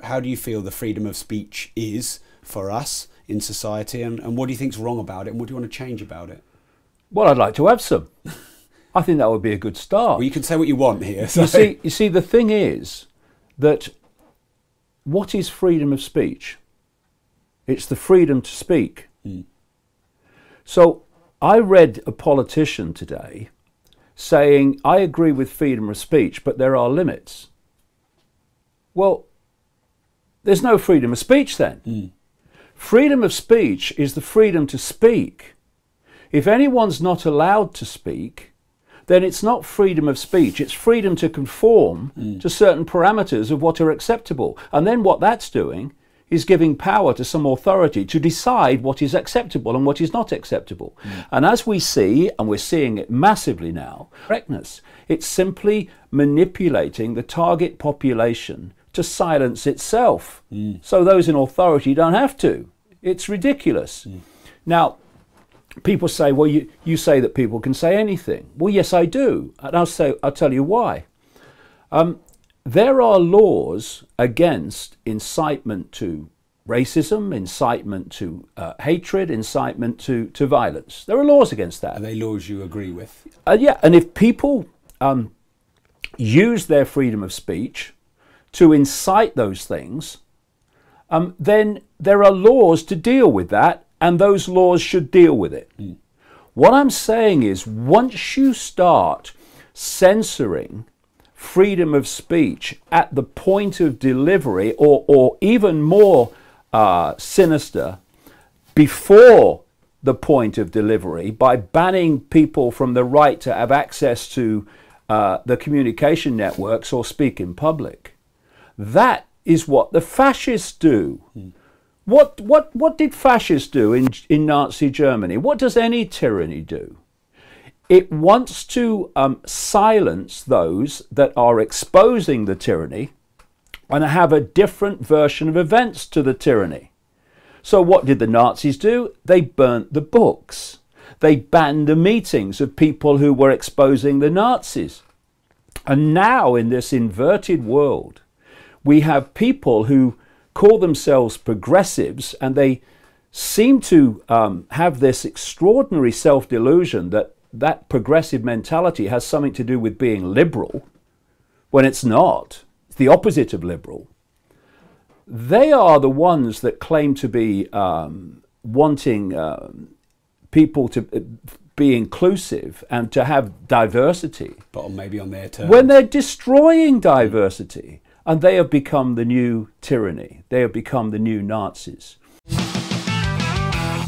how do you feel the freedom of speech is for us in society, and what do you think's wrong about it, and what do you want to change about it? Well, I'd like to have some. I think that would be a good start. Well, you can say what you want here. So. You see, the thing is that what is freedom of speech? It's the freedom to speak. So I read a politician today saying, I agree with freedom of speech, but there are limits. Well, there's no freedom of speech then. Freedom of speech is the freedom to speak. If anyone's not allowed to speak, then it's not freedom of speech, it's freedom to conform to certain parameters of what are acceptable. And then what that's doing is giving power to some authority to decide what is acceptable and what is not acceptable. And as we see, and we're seeing it massively now, correctness, it's simply manipulating the target population to silence itself. So those in authority don't have to. It's ridiculous. Now, people say, well, you say that people can say anything. Well, yes, I do. And I'll tell you why. There are laws against incitement to racism, incitement to hatred, incitement to violence. There are laws against that. Are they laws you agree with? Yeah, and if people use their freedom of speech to incite those things, then there are laws to deal with that, and those laws should deal with it. What I'm saying is, once you start censoring freedom of speech at the point of delivery, or even more sinister, before the point of delivery, by banning people from the right to have access to the communication networks or speak in public, that is what the fascists do. What did fascists do in Nazi Germany? What does any tyranny do? It wants to silence those that are exposing the tyranny and have a different version of events to the tyranny. So what did the Nazis do? They burnt the books. They banned the meetings of people who were exposing the Nazis. And now in this inverted world, we have people who call themselves progressives, and they seem to have this extraordinary self-delusion that progressive mentality has something to do with being liberal, when it's not. It's the opposite of liberal. They are the ones that claim to be wanting people to be inclusive and to have diversity. But maybe on their terms. When they're destroying diversity. And they have become the new tyranny. They have become the new Nazis.